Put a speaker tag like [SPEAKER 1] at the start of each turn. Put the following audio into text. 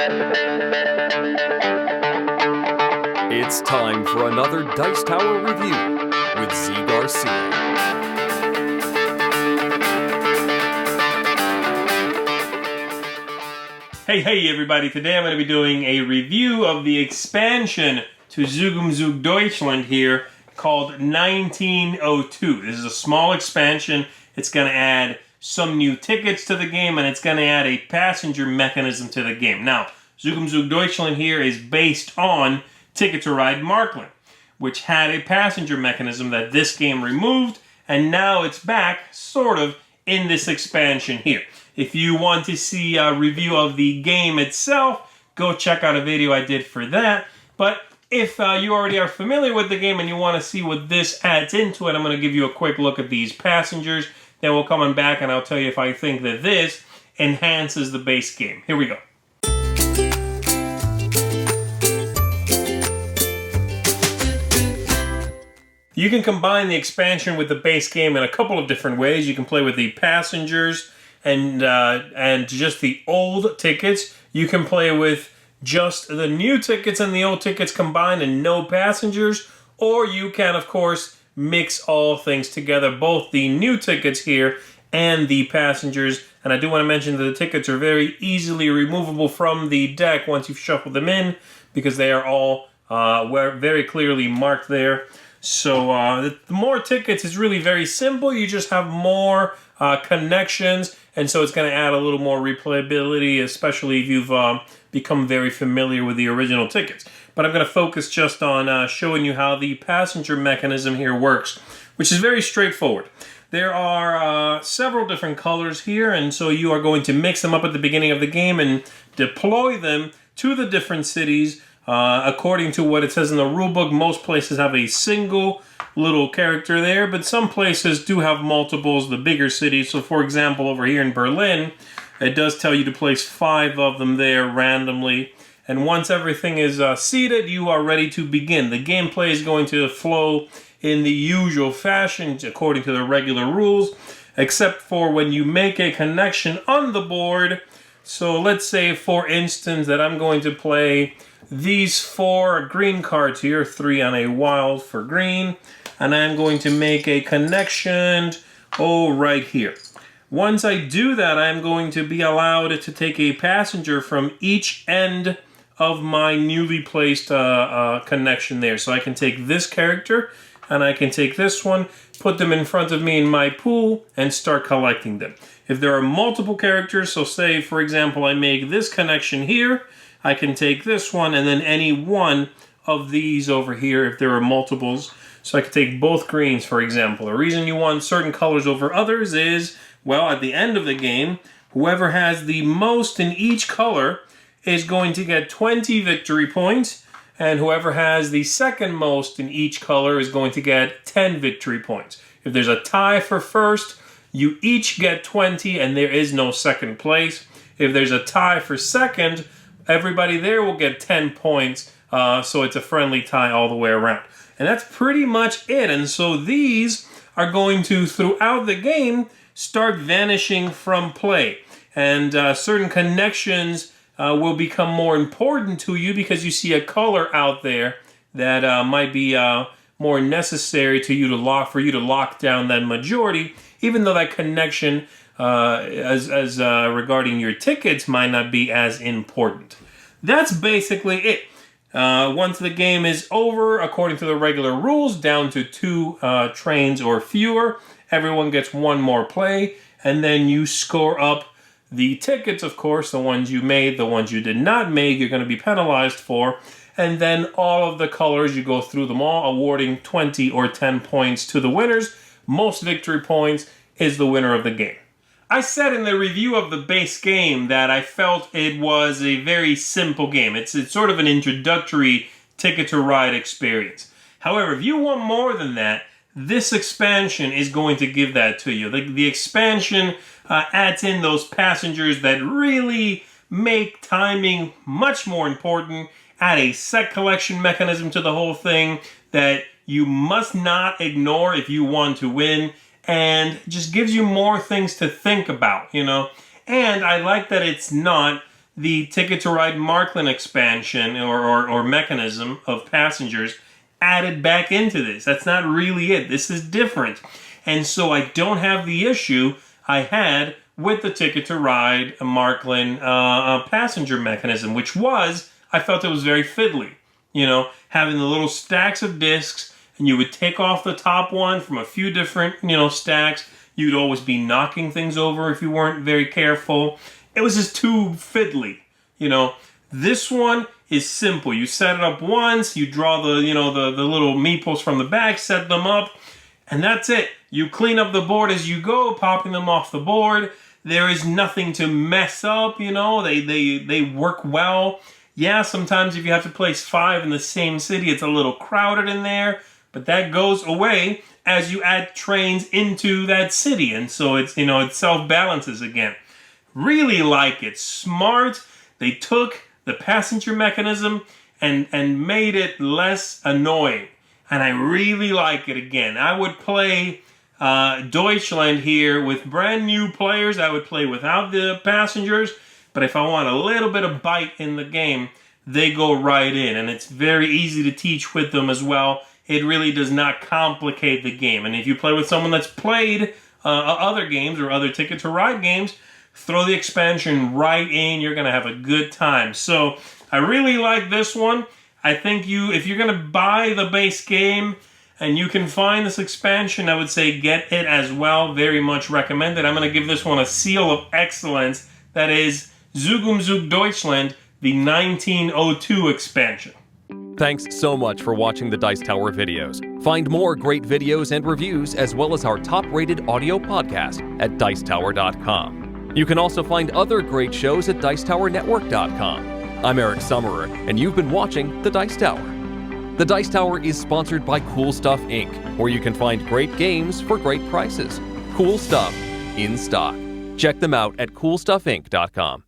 [SPEAKER 1] It's time for another Dice Tower review with Z. Garcia.
[SPEAKER 2] Hey everybody, today I'm going to be doing a review of the expansion to Zug Deutschland here called 1902. This is a small expansion. It's going to add some new tickets to the game, and it's going to add a passenger mechanism to the game. Now, Zug Deutschland here is based on Ticket to Ride Märklin, which had a passenger mechanism that this game removed, and now it's back, sort of, in this expansion here. If you want to see a review of the game itself, go check out a video I did for that. But if you already are familiar with the game and you want to see what this adds into it, I'm going to give you a quick look at these passengers. Then we'll come on back and I'll tell you if I think that this enhances the base game. Here we go. You can combine the expansion with the base game in a couple of different ways. You can play with the passengers and just the old tickets. You can play with just the new tickets and the old tickets combined and no passengers. Or you can, of course, mix all things together, both the new tickets here and the passengers. And I do want to mention that the tickets are very easily removable from the deck once you've shuffled them in, because they are all very clearly marked there. So the more tickets is really very simple. You just have more connections, and so it's going to add a little more replayability, especially if you've become very familiar with the original tickets. But I'm going to focus just on showing you how the passenger mechanism here works, which is very straightforward. There are several different colors here, and so you are going to mix them up at the beginning of the game and deploy them to the different cities. According to what it says in the rulebook, most places have a single little character there, but some places do have multiples, the bigger cities. So for example, over here in Berlin, it does tell you to place 5 of them there randomly. And once everything is seated, you are ready to begin. The gameplay is going to flow in the usual fashion according to the regular rules, except for when you make a connection on the board. So let's say, for instance, that I'm going to play these 4 green cards here, 3 on a wild for green, and I'm going to make a connection, right here. Once I do that, I'm going to be allowed to take a passenger from each end of my newly placed connection there. So I can take this character, and I can take this one, put them in front of me in my pool, and start collecting them. If there are multiple characters, so say, for example, I make this connection here, I can take this one and then any one of these over here if there are multiples. So I could take both greens, for example. The reason you want certain colors over others is, well, at the end of the game, whoever has the most in each color is going to get 20 victory points, and whoever has the second most in each color is going to get 10 victory points. If there's a tie for first, you each get 20 and there is no second place. If there's a tie for second, everybody there will get 10 points, so it's a friendly tie all the way around. And that's pretty much it. And so these are going to, throughout the game, start vanishing from play. And certain connections will become more important to you because you see a color out there that might be more necessary to you to lock down that majority, even though that connection as regarding your tickets might not be as important. That's basically it. Once the game is over, according to the regular rules, down to 2 trains or fewer, everyone gets 1 more play, and then you score up the tickets, of course, the ones you made, the ones you did not make, you're going to be penalized for, and then all of the colors, you go through them all, awarding 20 or 10 points to the winners. Most victory points is the winner of the game. I said in the review of the base game that I felt it was a very simple game. It's sort of an introductory Ticket to Ride experience. However, if you want more than that, this expansion is going to give that to you. The expansion adds in those passengers that really make timing much more important, add a set collection mechanism to the whole thing that you must not ignore if you want to win, and just gives you more things to think about, you know. And I like that it's not the Ticket to Ride Märklin expansion or mechanism of passengers added back into this. That's not really it. This is different. And so I don't have the issue I had with the Ticket to Ride Märklin passenger mechanism, which was, I felt it was very fiddly. You know, having the little stacks of discs, and you would take off the top one from a few different, stacks. You'd always be knocking things over if you weren't very careful. It was just too fiddly, This one is simple. You set it up once, you draw the little meeples from the back, set them up, and that's it. You clean up the board as you go, popping them off the board. There is nothing to mess up, They work well. Yeah, sometimes if you have to place 5 in the same city, it's a little crowded in there, but that goes away as you add trains into that city, and so it's it self-balances again. Really like it. Smart. They took the passenger mechanism and made it less annoying, and I really like it again. I would play Deutschland here with brand new players. I would play without the passengers, but if I want a little bit of bite in the game, they go right in, and it's very easy to teach with them as well. It really does not complicate the game. And if you play with someone that's played other games or other Ticket to Ride games, throw the expansion right in. You're going to have a good time. So I really like this one. I think if you're going to buy the base game and you can find this expansion, I would say get it as well. Very much recommended. I'm going to give this one a seal of excellence. That is Zug Deutschland, the 1902 expansion.
[SPEAKER 1] Thanks so much for watching the Dice Tower videos. Find more great videos and reviews, as well as our top-rated audio podcast at Dicetower.com. You can also find other great shows at Dicetowernetwork.com. I'm Eric Summerer, and you've been watching The Dice Tower. The Dice Tower is sponsored by Cool Stuff Inc., where you can find great games for great prices. Cool stuff in stock. Check them out at CoolStuffInc.com.